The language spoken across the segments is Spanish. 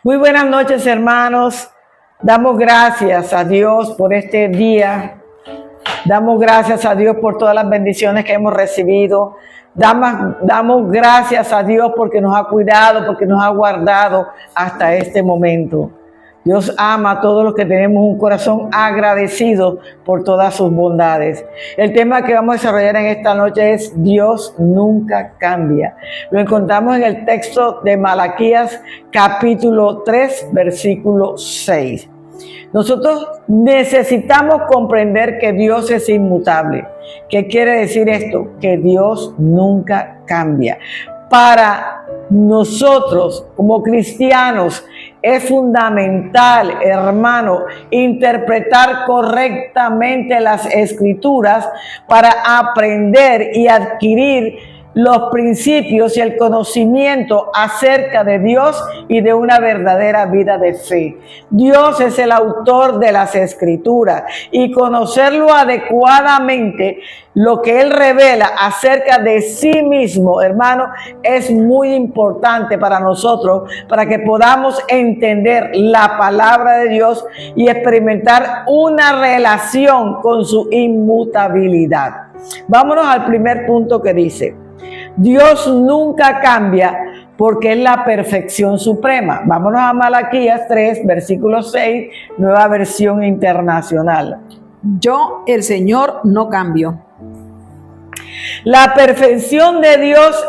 Muy buenas noches, hermanos. Damos gracias a Dios por este día. Damos gracias a Dios por todas las bendiciones que hemos recibido. Damos gracias a Dios porque nos ha cuidado, porque nos ha guardado hasta este momento. Dios ama a todos los que tenemos un corazón agradecido por todas sus bondades. El tema que vamos a desarrollar en esta noche es Dios nunca cambia. Lo encontramos en el texto de Malaquías capítulo 3, versículo 6. Nosotros necesitamos comprender que Dios es inmutable. ¿Qué quiere decir esto? Que Dios nunca cambia. Para nosotros como cristianos es fundamental, hermano, interpretar correctamente las Escrituras para aprender y adquirir los principios y el conocimiento acerca de Dios y de una verdadera vida de fe. Dios es el autor de las Escrituras y conocerlo adecuadamente, lo que Él revela acerca de sí mismo, hermano, es muy importante para nosotros, para que podamos entender la palabra de Dios y experimentar una relación con su inmutabilidad. Vámonos al primer punto que dice: Dios nunca cambia porque es la perfección suprema. Vámonos a Malaquías 3, versículo 6, nueva versión internacional. Yo, el Señor, no cambio. La perfección de Dios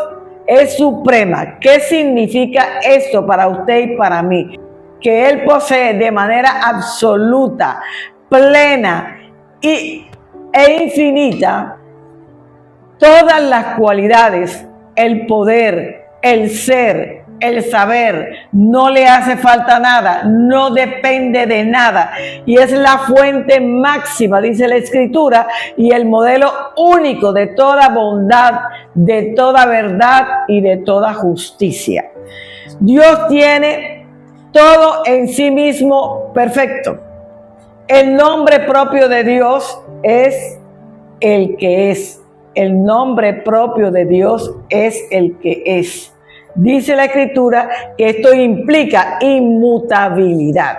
es suprema. ¿Qué significa esto para usted y para mí? Que Él posee de manera absoluta, plena e infinita todas las cualidades, el poder, el ser, el saber. No le hace falta nada, no depende de nada. Y es la fuente máxima, dice la Escritura, y el modelo único de toda bondad, de toda verdad y de toda justicia. Dios tiene todo en sí mismo perfecto. El nombre propio de Dios es el que es. El nombre propio de Dios es el que es. Dice la Escritura que esto implica inmutabilidad.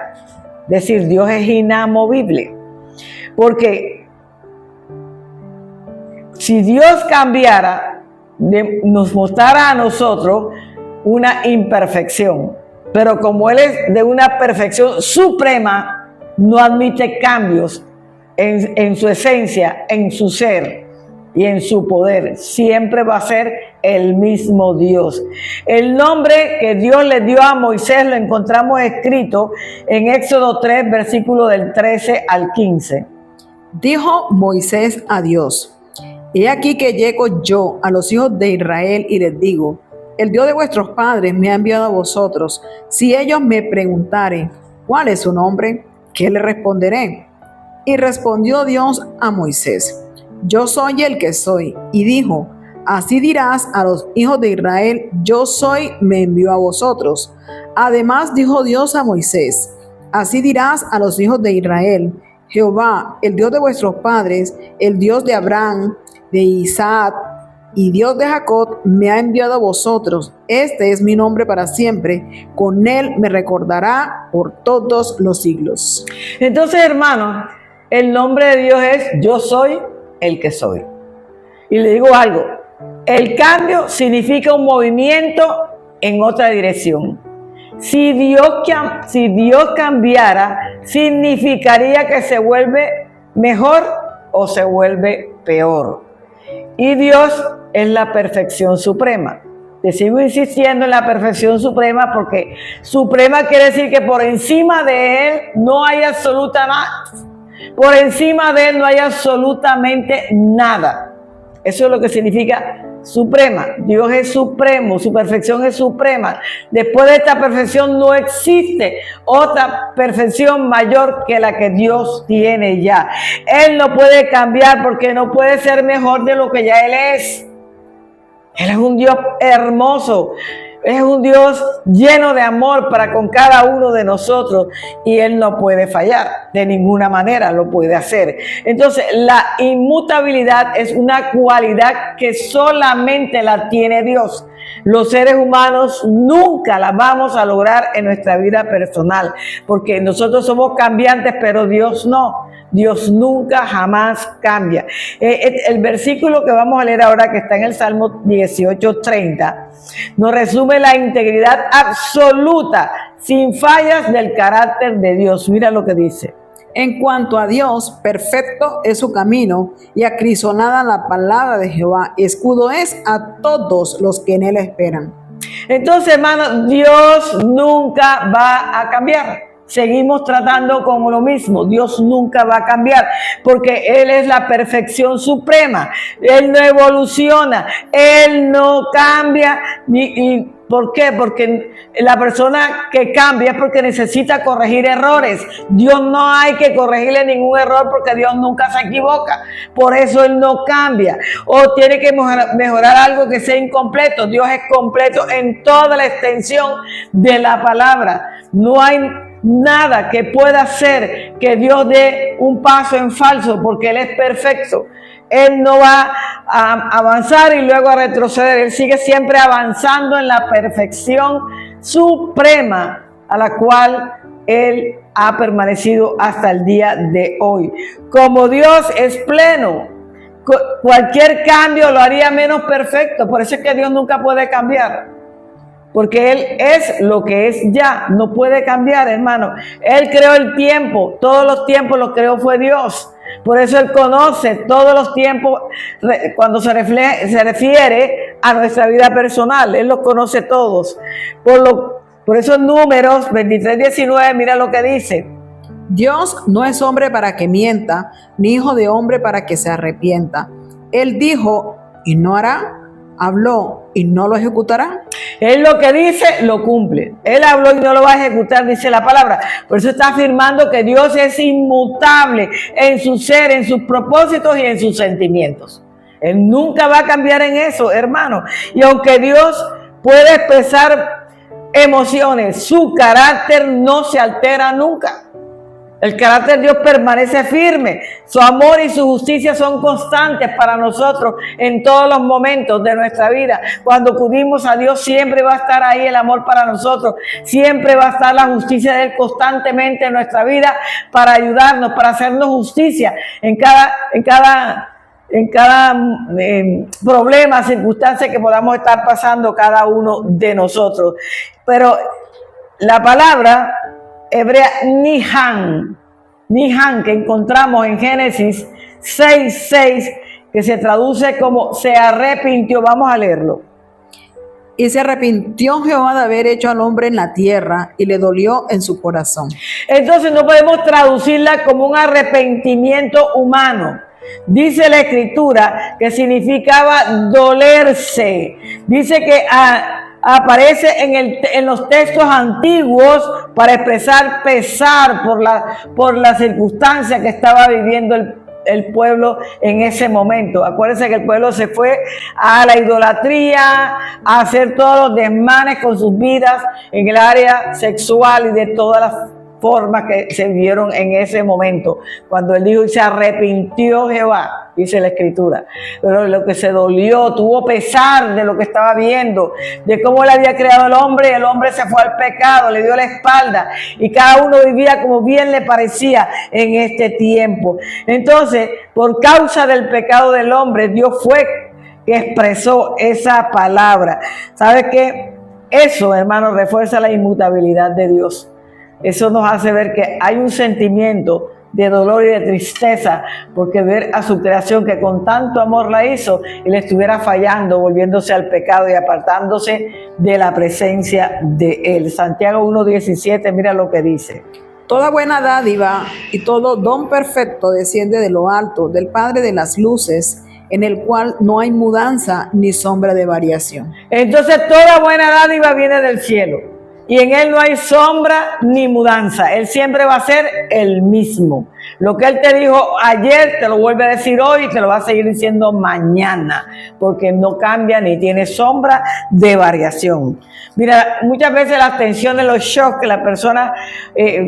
Es decir, Dios es inamovible. Porque si Dios cambiara, nos mostrara a nosotros una imperfección. Pero como Él es de una perfección suprema, no admite cambios en su esencia, en su ser y en su poder. Siempre va a ser el mismo Dios. El nombre que Dios le dio a Moisés lo encontramos escrito en Éxodo 3, versículo del 13 al 15. Dijo Moisés a Dios: He aquí que llego yo a los hijos de Israel y les digo: el Dios de vuestros padres me ha enviado a vosotros. Si ellos me preguntaren: ¿cuál es su nombre?, ¿qué le responderé? Y respondió Dios a Moisés: Yo soy el que soy. Y dijo: Así dirás a los hijos de Israel: Yo soy, me envió a vosotros. Además dijo Dios a Moisés: Así dirás a los hijos de Israel: Jehová, el Dios de vuestros padres, el Dios de Abraham, de Isaac y Dios de Jacob, me ha enviado a vosotros. Este es mi nombre para siempre. Con él me recordará por todos los siglos. Entonces, hermanos, el nombre de Dios es Yo soy el que soy. Y le digo algo: el cambio significa un movimiento en otra dirección. Si Dios cambiara, significaría que se vuelve mejor o se vuelve peor. Y Dios es la perfección suprema. Te sigo insistiendo en la perfección suprema porque suprema quiere decir que por encima de Él no hay absoluta nada. Por encima de Él no hay absolutamente nada. Eso es lo que significa suprema. Dios es supremo, su perfección es suprema. Después de esta perfección no existe otra perfección mayor que la que Dios tiene ya. Él no puede cambiar porque no puede ser mejor de lo que ya Él es. Él es un Dios hermoso. Es un Dios lleno de amor para con cada uno de nosotros y Él no puede fallar, de ninguna manera lo puede hacer. Entonces, la inmutabilidad es una cualidad que solamente la tiene Dios. Los seres humanos nunca la vamos a lograr en nuestra vida personal, porque nosotros somos cambiantes, pero Dios no. Dios nunca, jamás cambia. El versículo que vamos a leer ahora, que está en el Salmo 18:30, nos resume la integridad absoluta, sin fallas, del carácter de Dios. Mira lo que dice. En cuanto a Dios, perfecto es su camino y acrisolada la palabra de Jehová. Escudo es a todos los que en él esperan. Entonces, hermano, Dios nunca va a cambiar. Seguimos tratando con lo mismo. Dios nunca va a cambiar porque Él es la perfección suprema. Él no evoluciona, Él no cambia. ¿Por qué? Porque la persona que cambia es porque necesita corregir errores. Dios no hay que corregirle ningún error porque Dios nunca se equivoca. Por eso Él no cambia. O tiene que mejorar algo que sea incompleto. Dios es completo en toda la extensión de la palabra. No hay nada que pueda hacer que Dios dé un paso en falso porque Él es perfecto. Él no va a avanzar y luego a retroceder. Él sigue siempre avanzando en la perfección suprema a la cual Él ha permanecido hasta el día de hoy. Como Dios es pleno, cualquier cambio lo haría menos perfecto. Por eso es que Dios nunca puede cambiar. Porque Él es lo que es ya, no puede cambiar, hermano. Él creó el tiempo, todos los tiempos los creó fue Dios. Por eso Él conoce todos los tiempos cuando se refiere a nuestra vida personal. Él los conoce todos. Por eso en Números 23:19, mira lo que dice. Dios no es hombre para que mienta, ni hijo de hombre para que se arrepienta. Él dijo y no hará, habló y no lo ejecutará. Él lo que dice, lo cumple. Él habló y no lo va a ejecutar, dice la palabra. Por eso está afirmando que Dios es inmutable en su ser, en sus propósitos y en sus sentimientos. Él nunca va a cambiar en eso, hermano. Y aunque Dios puede expresar emociones, su carácter no se altera nunca. El carácter de Dios permanece firme. Su amor y su justicia son constantes para nosotros en todos los momentos de nuestra vida. Cuando acudimos a Dios, siempre va a estar ahí el amor para nosotros. Siempre va a estar la justicia de Él constantemente en nuestra vida para ayudarnos, para hacernos justicia en cada problema, circunstancia que podamos estar pasando cada uno de nosotros. Pero la palabra hebrea Nihan, que encontramos en Génesis 6:6, que se traduce como se arrepintió. Vamos a leerlo. Y se arrepintió Jehová de haber hecho al hombre en la tierra y le dolió en su corazón. Entonces no podemos traducirla como un arrepentimiento humano. Dice la Escritura que significaba dolerse. Dice que aparece en los textos antiguos para expresar pesar por la circunstancia que estaba viviendo el pueblo en ese momento. Acuérdense que el pueblo se fue a la idolatría, a hacer todos los desmanes con sus vidas en el área sexual y de todas las formas que se vivieron en ese momento. Cuando él dijo y se arrepintió Jehová, dice la Escritura, pero lo que se dolió, tuvo pesar de lo que estaba viendo, de cómo él había creado al hombre, y el hombre se fue al pecado, le dio la espalda y cada uno vivía como bien le parecía en este tiempo. Entonces, por causa del pecado del hombre, Dios fue que expresó esa palabra. ¿Sabe qué? Eso, hermano, refuerza la inmutabilidad de Dios. Eso nos hace ver que hay un sentimiento de dolor y de tristeza, porque ver a su creación que con tanto amor la hizo y le estuviera fallando, volviéndose al pecado y apartándose de la presencia de Él. Santiago 1:17, mira lo que dice. Toda buena dádiva y todo don perfecto desciende de lo alto, del Padre de las luces, en el cual no hay mudanza ni sombra de variación. Entonces toda buena dádiva viene del cielo. Y en Él no hay sombra ni mudanza. Él siempre va a ser el mismo. Lo que Él te dijo ayer, te lo vuelve a decir hoy y te lo va a seguir diciendo mañana, porque no cambia ni tiene sombra de variación. Mira, muchas veces las tensiones, los shocks que las personas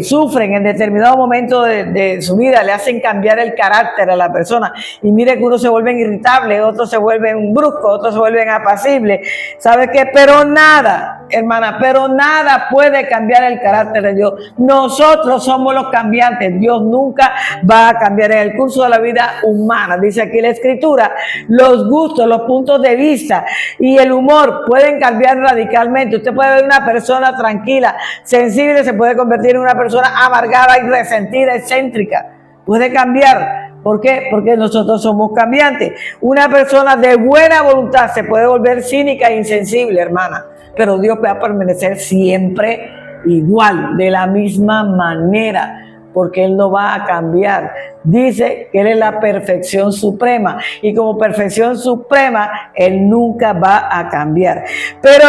sufren en determinado momento de su vida le hacen cambiar el carácter a la persona. Y mire que unos se vuelven irritables, otros se vuelven bruscos, otros se vuelven apacibles. ¿Sabe qué? Pero nada, hermana, pero nada puede cambiar el carácter de Dios. Nosotros somos los cambiantes. Dios nunca va a cambiar. En el curso de la vida humana, dice aquí la Escritura, los gustos, los puntos de vista y el humor pueden cambiar radicalmente. Usted puede ver una persona tranquila, sensible, se puede convertir en una persona amargada y resentida, excéntrica. Puede cambiar. ¿Por qué? Porque nosotros somos cambiantes. Una persona de buena voluntad se puede volver cínica e insensible, hermana. Pero Dios va a permanecer siempre igual, de la misma manera, porque Él no va a cambiar. Dice que Él es la perfección suprema y como perfección suprema Él nunca va a cambiar. Pero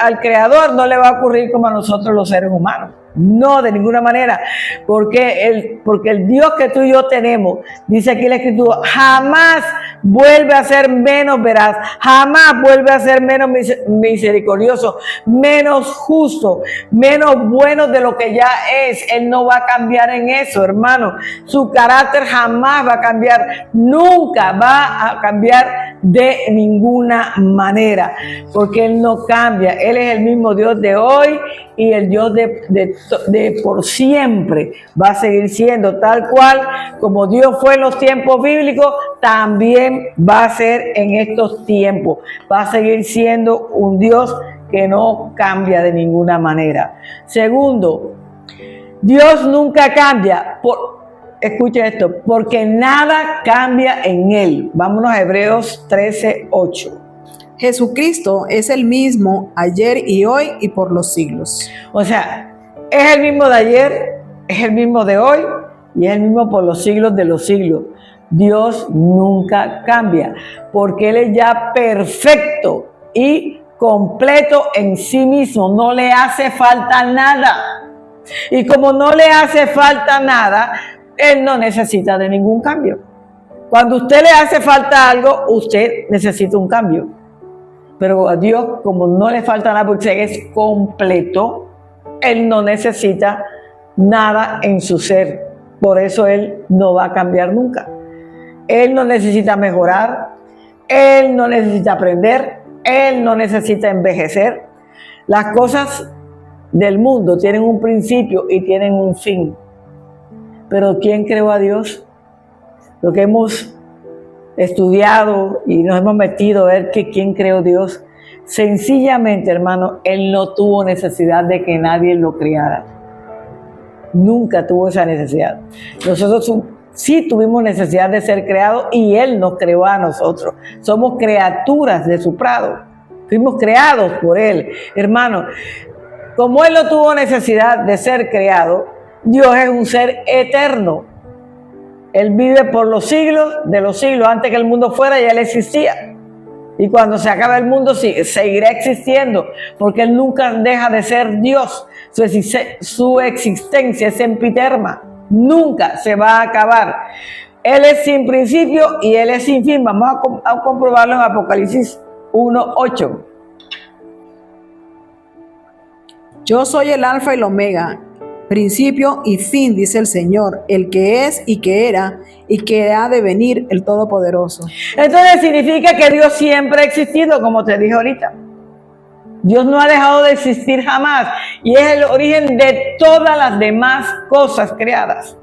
al Creador no le va a ocurrir como a nosotros los seres humanos. No, de ninguna manera, porque el Dios que tú y yo tenemos, dice aquí la Escritura, jamás vuelve a ser menos veraz, jamás vuelve a ser menos misericordioso, menos justo, menos bueno de lo que ya es. Él no va a cambiar en eso, hermano. Su carácter jamás va a cambiar, nunca va a cambiar de ninguna manera, porque Él no cambia. Él es el mismo Dios de hoy y el Dios de por siempre va a seguir siendo tal cual como Dios fue en los tiempos bíblicos, también va a ser en estos tiempos. Va a seguir siendo un Dios que no cambia de ninguna manera. Segundo, Dios nunca cambia. Escuche esto, porque nada cambia en Él. Vámonos a Hebreos 13:8. Jesucristo es el mismo ayer y hoy y por los siglos. O sea, es el mismo de ayer, es el mismo de hoy y es el mismo por los siglos de los siglos. Dios nunca cambia, porque Él es ya perfecto y completo en sí mismo. No le hace falta nada. Y como no le hace falta nada, Él no necesita de ningún cambio. Cuando a usted le hace falta algo, usted necesita un cambio. Pero a Dios, como no le falta nada porque es completo, Él no necesita nada en su ser. Por eso Él no va a cambiar nunca. Él no necesita mejorar, Él no necesita aprender, Él no necesita envejecer. Las cosas del mundo tienen un principio y tienen un fin. Pero ¿quién creó a Dios? Lo que hemos estudiado y nos hemos metido a ver que quién creó Dios. Sencillamente, hermano, Él no tuvo necesidad de que nadie lo creara. Nunca tuvo esa necesidad. Nosotros sí tuvimos necesidad de ser creados y Él nos creó a nosotros. Somos criaturas de su prado. Fuimos creados por Él. Hermano, como Él no tuvo necesidad de ser creado, Dios es un ser eterno. Él vive por los siglos de los siglos. Antes que el mundo fuera, ya Él existía. Y cuando se acabe el mundo, seguirá existiendo, porque Él nunca deja de ser Dios. Su existencia es sempiterna. Nunca se va a acabar. Él es sin principio y Él es sin fin. Vamos a comprobarlo en Apocalipsis 1:8. Yo soy el Alfa y el Omega, principio y fin, dice el Señor, el que es y que era y que ha de venir, el Todopoderoso. Entonces significa que Dios siempre ha existido, como te dije ahorita. Dios no ha dejado de existir jamás y es el origen de todas las demás cosas creadas.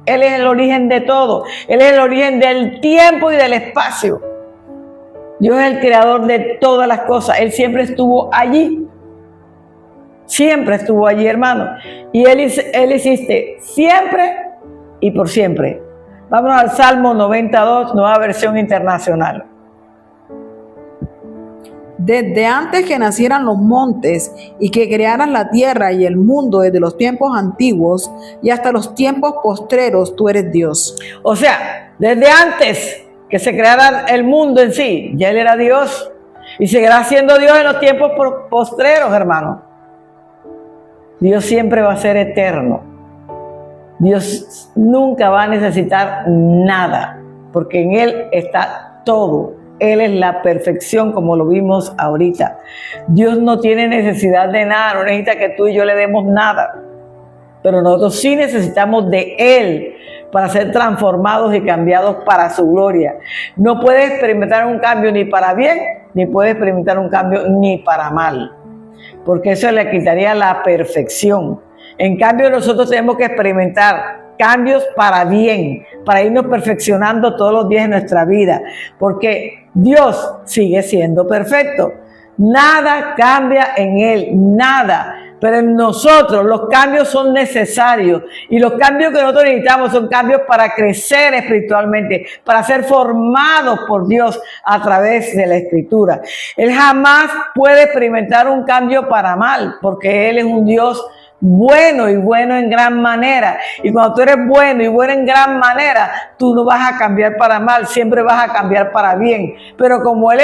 Él es el origen de todo. Él es el origen del tiempo y del espacio. Dios es el creador de todas las cosas. Él siempre estuvo allí. Siempre estuvo allí, hermano. Y Él existe siempre y por siempre. Vámonos al Salmo 92, nueva versión internacional. Desde antes que nacieran los montes y que crearas la tierra y el mundo, desde los tiempos antiguos y hasta los tiempos postreros, tú eres Dios. O sea, desde antes que se creara el mundo en sí, ya Él era Dios. Y seguirá siendo Dios en los tiempos postreros, hermano. Dios siempre va a ser eterno. Dios nunca va a necesitar nada, porque en Él está todo. Él es la perfección, como lo vimos ahorita. Dios no tiene necesidad de nada, no necesita que tú y yo le demos nada. Pero nosotros sí necesitamos de Él para ser transformados y cambiados para su gloria. No puedes experimentar un cambio ni para bien, ni puedes experimentar un cambio ni para mal, porque eso le quitaría la perfección. En cambio, nosotros tenemos que experimentar cambios para bien, para irnos perfeccionando todos los días de nuestra vida, porque Dios sigue siendo perfecto. Nada cambia en Él, nada. Pero en nosotros los cambios son necesarios, y los cambios que nosotros necesitamos son cambios para crecer espiritualmente, para ser formados por Dios a través de la Escritura. Él jamás puede experimentar un cambio para mal, porque Él es un Dios bueno y bueno en gran manera. Y cuando tú eres bueno y bueno en gran manera, tú no vas a cambiar para mal, siempre vas a cambiar para bien. Pero como Él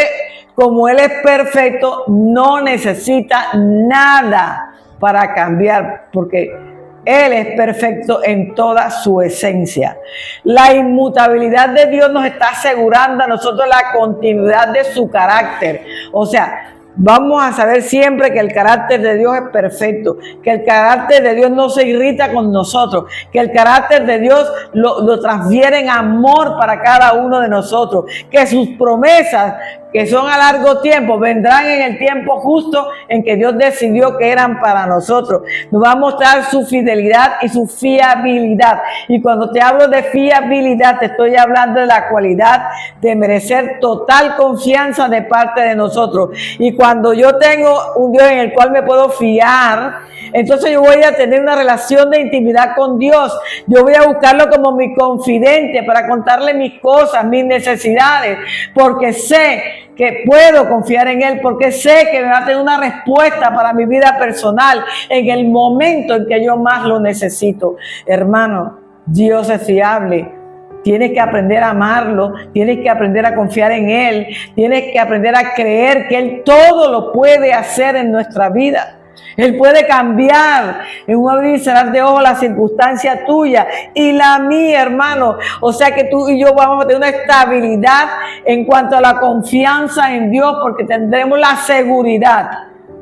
es perfecto, no necesita nada para cambiar, porque Él es perfecto en toda su esencia. La inmutabilidad de Dios nos está asegurando a nosotros la continuidad de su carácter. O sea, vamos a saber siempre que el carácter de Dios es perfecto, que el carácter de Dios no se irrita con nosotros, que el carácter de Dios lo transfiere en amor para cada uno de nosotros, que sus promesas, que son a largo tiempo, vendrán en el tiempo justo en que Dios decidió que eran para nosotros. Nos va a mostrar su fidelidad y su fiabilidad. Y cuando te hablo de fiabilidad, te estoy hablando de la cualidad de merecer total confianza de parte de nosotros. Y cuando yo tengo un Dios en el cual me puedo fiar, entonces yo voy a tener una relación de intimidad con Dios. Yo voy a buscarlo como mi confidente para contarle mis cosas, mis necesidades, porque sé que puedo confiar en Él, porque sé que me va a tener una respuesta para mi vida personal en el momento en que yo más lo necesito. Hermano, Dios es fiable. Tienes que aprender a amarlo, tienes que aprender a confiar en Él, tienes que aprender a creer que Él todo lo puede hacer en nuestra vida. Él puede cambiar en un abrir y cerrar de ojos la circunstancia tuya y la mía, hermano. O sea que tú y yo vamos a tener una estabilidad en cuanto a la confianza en Dios, porque tendremos la seguridad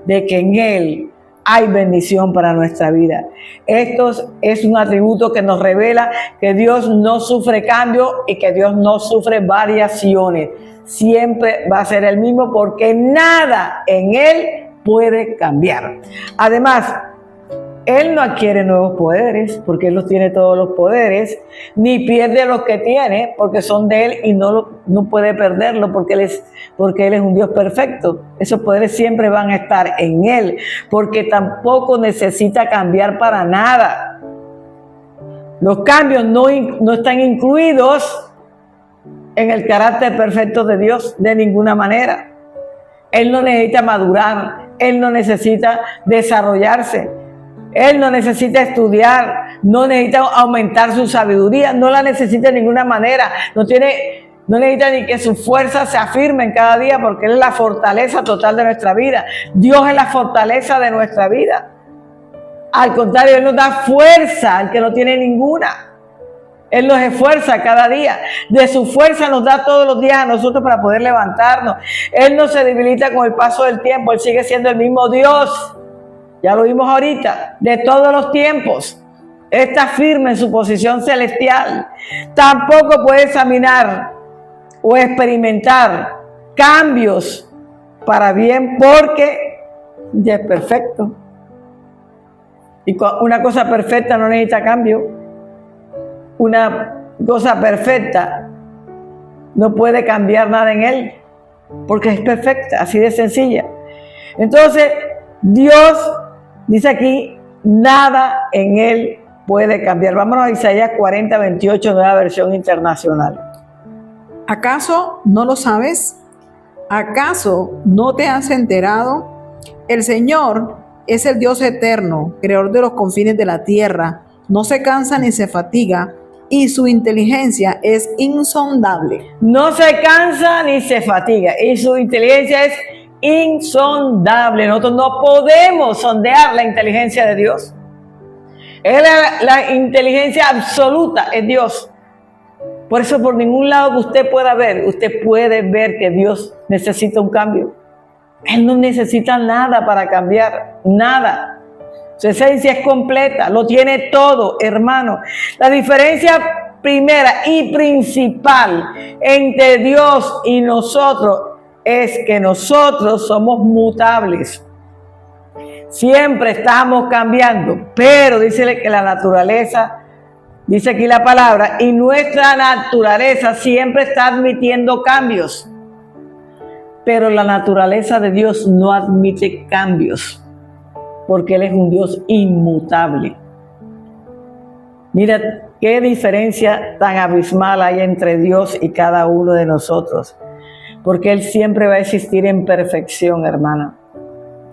de que en Él hay bendición para nuestra vida. Esto es un atributo que nos revela que Dios no sufre cambio y que Dios no sufre variaciones. Siempre va a ser el mismo, porque nada en Él puede cambiar. Además, Él no adquiere nuevos poderes, porque Él los tiene todos los poderes, ni pierde los que tiene, porque son de Él, y no puede perderlo, porque Él es un Dios perfecto. Esos poderes siempre van a estar en Él, porque tampoco necesita cambiar para nada. Los cambios no están incluidos en el carácter perfecto de Dios de ninguna manera. Él no necesita madurar, Él no necesita desarrollarse, Él no necesita estudiar, no necesita aumentar su sabiduría, no la necesita de ninguna manera, no necesita ni que sus fuerzas se afirmen cada día, porque Él es la fortaleza total de nuestra vida. Dios es la fortaleza de nuestra vida. Al contrario, Él nos da fuerza al que no tiene ninguna. Él nos esfuerza cada día. De su fuerza nos da todos los días a nosotros para poder levantarnos. Él no se debilita con el paso del tiempo. Él sigue siendo el mismo Dios. Ya lo vimos ahorita. De todos los tiempos. Él está firme en su posición celestial. Tampoco puede examinar o experimentar cambios para bien, porque ya es perfecto. Y una cosa perfecta no necesita cambio. Una cosa perfecta no puede cambiar nada en Él, porque es perfecta, así de sencilla. Entonces, Dios dice aquí, nada en Él puede cambiar. Vámonos a Isaías 40, 28, nueva versión internacional. ¿Acaso no lo sabes? ¿Acaso no te has enterado? El Señor es el Dios eterno, creador de los confines de la tierra. No se cansa ni se fatiga, y su inteligencia es insondable. No se cansa ni se fatiga, y su inteligencia es insondable. Nosotros no podemos sondear la inteligencia de Dios. Él es la inteligencia absoluta, es Dios. Por eso por ningún lado que usted pueda ver, usted puede ver que Dios necesita un cambio. Él no necesita nada para cambiar, nada. Su esencia es completa, lo tiene todo, hermano. La diferencia primera y principal entre Dios y nosotros es que nosotros somos mutables. Siempre estamos cambiando, pero dice que la naturaleza, dice aquí la palabra, y nuestra naturaleza siempre está admitiendo cambios. Pero la naturaleza de Dios no admite cambios, porque Él es un Dios inmutable. Mira qué diferencia tan abismal hay entre Dios y cada uno de nosotros, porque Él siempre va a existir en perfección, hermana.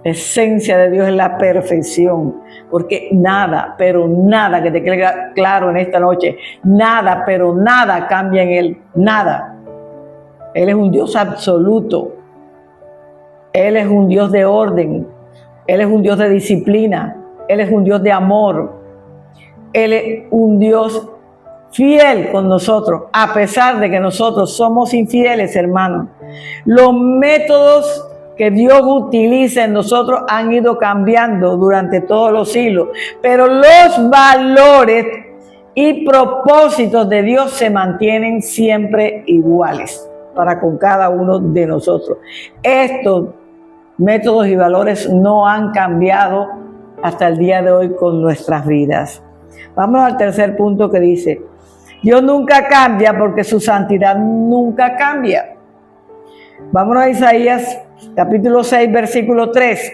La esencia de Dios es la perfección, porque nada, pero nada, que te quede claro en esta noche, nada, pero nada cambia en Él, nada. Él es un Dios absoluto, Él es un Dios de orden, Él es un Dios de disciplina, Él es un Dios de amor, Él es un Dios fiel con nosotros, a pesar de que nosotros somos infieles, hermanos. Los métodos que Dios utiliza en nosotros han ido cambiando durante todos los siglos, pero los valores y propósitos de Dios se mantienen siempre iguales para con cada uno de nosotros. Estos métodos y valores no han cambiado hasta el día de hoy con nuestras vidas. Vamos al tercer punto que dice: Dios nunca cambia porque su santidad nunca cambia. Vámonos a Isaías capítulo 6, versículo 3.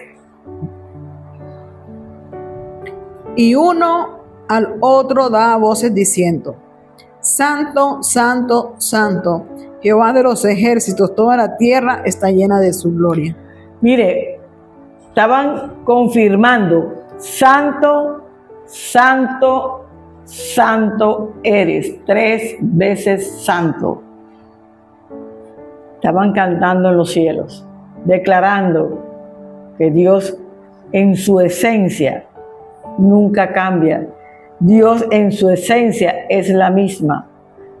Y uno al otro da voces diciendo: Santo, santo, santo, Jehová de los ejércitos, toda la tierra está llena de su gloria. Mire, estaban confirmando: santo, santo, santo eres, 3 veces santo. Estaban cantando en los cielos, declarando que Dios en su esencia nunca cambia. Dios en su esencia es la misma.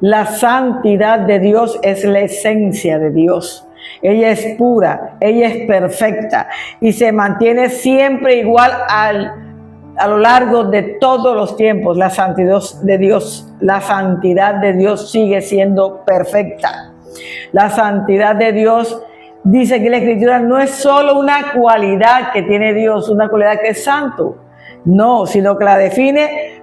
La santidad de Dios es la esencia de Dios. Ella es pura, ella es perfecta y se mantiene siempre igual a lo largo de todos los tiempos. La santidad de Dios sigue siendo perfecta. La santidad de Dios, dice que la Escritura, no es solo una cualidad que tiene Dios, una cualidad que es santo. No, sino que la define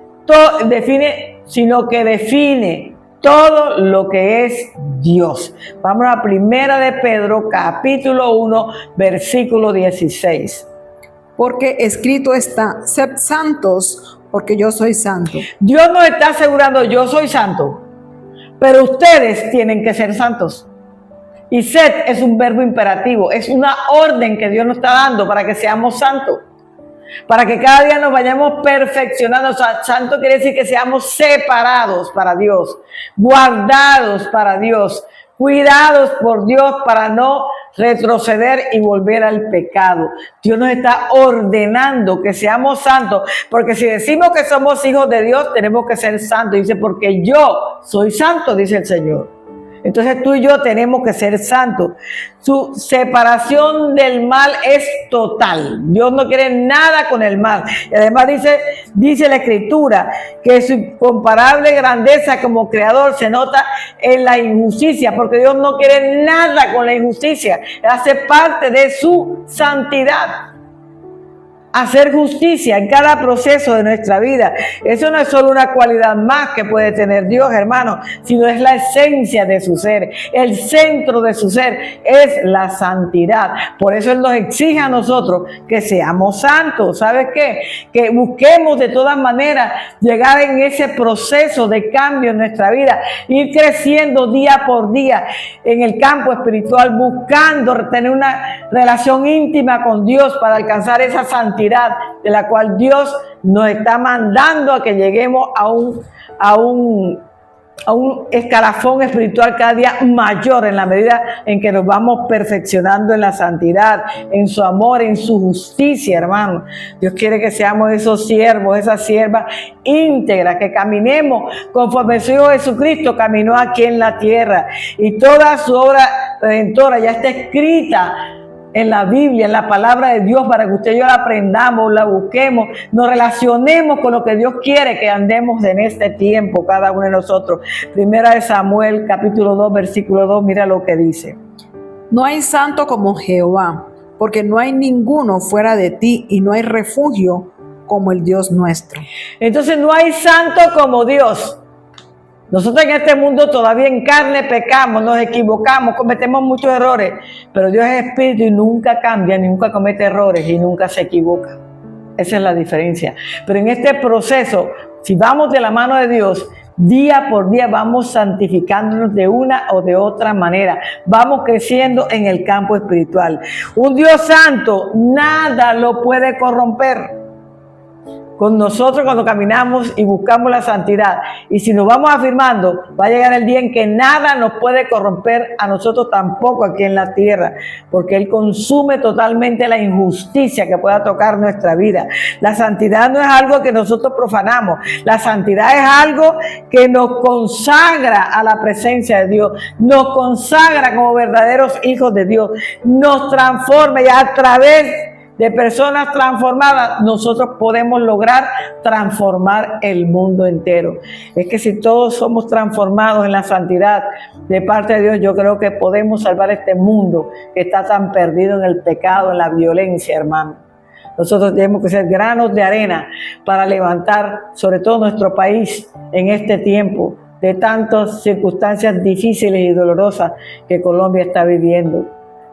todo lo que es Dios. Vamos a 1 de Pedro, capítulo 1, versículo 16. Porque escrito está: sed santos, porque yo soy santo. Dios nos está asegurando: yo soy santo, pero ustedes tienen que ser santos. Y sed es un verbo imperativo, es una orden que Dios nos está dando para que seamos santos, para que cada día nos vayamos perfeccionando. O sea, santo quiere decir que seamos separados para Dios, guardados para Dios, cuidados por Dios para no retroceder y volver al pecado. Dios nos está ordenando que seamos santos, porque si decimos que somos hijos de Dios, tenemos que ser santos. Dice: porque yo soy santo, dice el Señor. Entonces tú y yo tenemos que ser santos. Su separación del mal es total. Dios no quiere nada con el mal. Y además dice la Escritura que su incomparable grandeza como creador se nota en la injusticia, porque Dios no quiere nada con la injusticia. Hace parte de su santidad hacer justicia en cada proceso de nuestra vida. Eso no es solo una cualidad más que puede tener Dios, hermano, sino es la esencia de su ser. El centro de su ser es la santidad. Por eso Él nos exige a nosotros que seamos santos. ¿Sabes qué? Que busquemos de todas maneras llegar en ese proceso de cambio en nuestra vida, ir creciendo día por día en el campo espiritual, buscando tener una relación íntima con Dios para alcanzar esa santidad de la cual Dios nos está mandando a que lleguemos a a un escalafón espiritual cada día mayor en la medida en que nos vamos perfeccionando en la santidad, en su amor, en su justicia, hermano. Dios quiere que seamos esos siervos, esas siervas íntegras, que caminemos conforme su Hijo Jesucristo caminó aquí en la tierra. Y toda su obra redentora ya está escrita en la Biblia, en la palabra de Dios, para que usted y yo la aprendamos, la busquemos, nos relacionemos con lo que Dios quiere que andemos en este tiempo, cada uno de nosotros. Primera de Samuel, capítulo 2, versículo 2, mira lo que dice. No hay santo como Jehová, porque no hay ninguno fuera de ti y no hay refugio como el Dios nuestro. Entonces no hay santo como Dios. Nosotros en este mundo todavía en carne pecamos, nos equivocamos, cometemos muchos errores, pero Dios es espíritu y nunca cambia, nunca comete errores y nunca se equivoca. Esa es la diferencia. Pero en este proceso, si vamos de la mano de Dios, día por día vamos santificándonos de una o de otra manera. Vamos creciendo en el campo espiritual. Un Dios santo, nada lo puede corromper. Con nosotros cuando caminamos y buscamos la santidad, y si nos vamos afirmando, va a llegar el día en que nada nos puede corromper a nosotros tampoco aquí en la tierra, porque Él consume totalmente la injusticia que pueda tocar nuestra vida. La santidad no es algo que nosotros profanamos, la santidad es algo que nos consagra a la presencia de Dios, nos consagra como verdaderos hijos de Dios, nos transforma, y a través de personas transformadas, nosotros podemos lograr transformar el mundo entero. Es que si todos somos transformados en la santidad de parte de Dios, yo creo que podemos salvar este mundo que está tan perdido en el pecado, en la violencia, hermano. Nosotros tenemos que ser granos de arena para levantar sobre todo nuestro país en este tiempo de tantas circunstancias difíciles y dolorosas que Colombia está viviendo.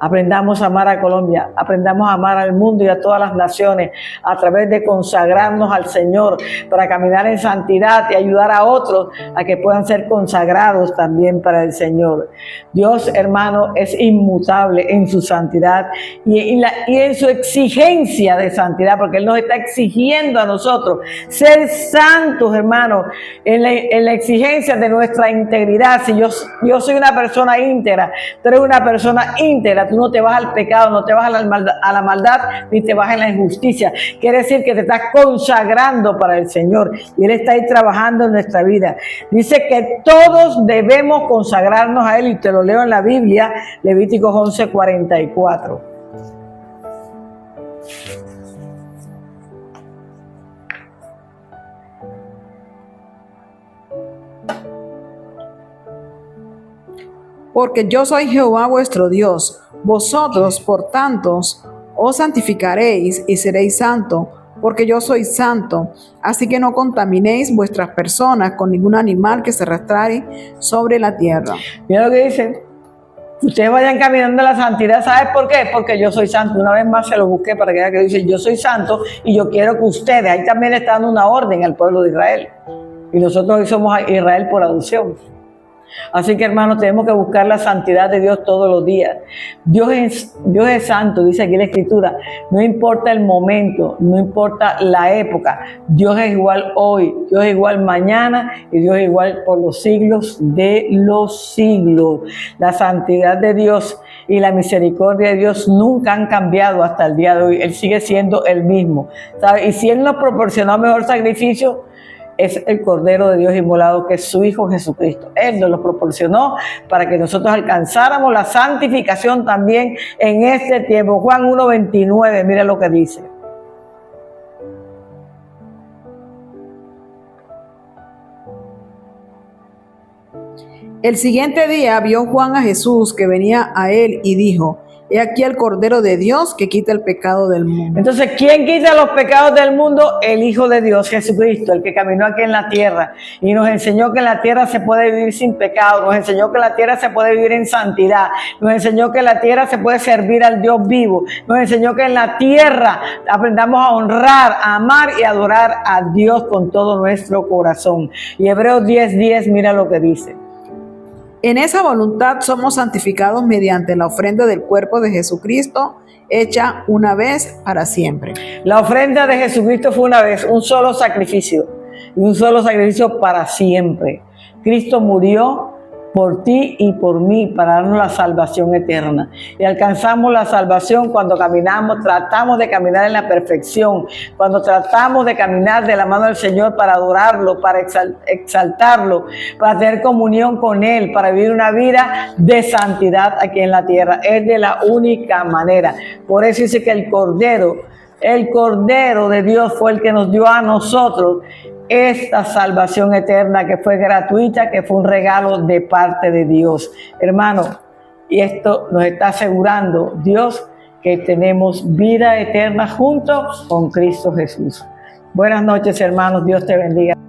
Aprendamos a amar a Colombia, aprendamos a amar al mundo y a todas las naciones a través de consagrarnos al Señor para caminar en santidad y ayudar a otros a que puedan ser consagrados también para el Señor. Dios, hermano, es inmutable en su santidad y en su exigencia de santidad, porque Él nos está exigiendo a nosotros ser santos, hermano, en la exigencia de nuestra integridad. Si yo soy una persona íntegra, tú eres una persona íntegra, tú no te vas al pecado, no te vas a la maldad, ni te vas en la injusticia. Quiere decir que te estás consagrando para el Señor y Él está ahí trabajando en nuestra vida. Dice que todos debemos consagrarnos a Él, y te lo leo en la Biblia, Levíticos 11:44. Porque yo soy Jehová vuestro Dios. Vosotros, por tanto, os santificaréis y seréis santos, porque yo soy santo. Así que no contaminéis vuestras personas con ningún animal que se arrastre sobre la tierra. Mira lo que dice. Ustedes vayan caminando en la santidad. ¿Sabes por qué? Porque yo soy santo. Una vez más se lo busqué para que vean que dice, yo soy santo y yo quiero que ustedes, ahí también le está dando una orden al pueblo de Israel. Y nosotros hoy somos Israel por adopción. Así que, hermanos, tenemos que buscar la santidad de Dios todos los días. Dios es santo, dice aquí la Escritura. No importa el momento, no importa la época. Dios es igual hoy, Dios es igual mañana y Dios es igual por los siglos de los siglos. La santidad de Dios y la misericordia de Dios nunca han cambiado hasta el día de hoy. Él sigue siendo el mismo, ¿sabe? Y si Él nos proporcionó mejor sacrificio, es el Cordero de Dios inmolado, que es su Hijo Jesucristo. Él nos lo proporcionó para que nosotros alcanzáramos la santificación también en este tiempo. Juan 1:29, mira lo que dice. El siguiente día vio Juan a Jesús que venía a él y dijo: He aquí el Cordero de Dios que quita el pecado del mundo. Entonces, ¿quién quita los pecados del mundo? El Hijo de Dios, Jesucristo, el que caminó aquí en la tierra y nos enseñó que en la tierra se puede vivir sin pecado, nos enseñó que en la tierra se puede vivir en santidad, nos enseñó que en la tierra se puede servir al Dios vivo, nos enseñó que en la tierra aprendamos a honrar, a amar y a adorar a Dios con todo nuestro corazón. Y Hebreos 10:10, mira lo que dice. En esa voluntad somos santificados mediante la ofrenda del cuerpo de Jesucristo, hecha una vez para siempre. La ofrenda de Jesucristo fue una vez, un solo sacrificio, y un solo sacrificio para siempre. Cristo murió por ti y por mí para darnos la salvación eterna. Y alcanzamos la salvación cuando caminamos, tratamos de caminar en la perfección, cuando tratamos de caminar de la mano del Señor para adorarlo, para exaltarlo, para tener comunión con Él, para vivir una vida de santidad aquí en la tierra. Es de la única manera. Por eso dice que el Cordero de Dios fue el que nos dio a nosotros esta salvación eterna que fue gratuita, que fue un regalo de parte de Dios. Hermano, y esto nos está asegurando Dios que tenemos vida eterna junto con Cristo Jesús. Buenas noches, hermanos. Dios te bendiga.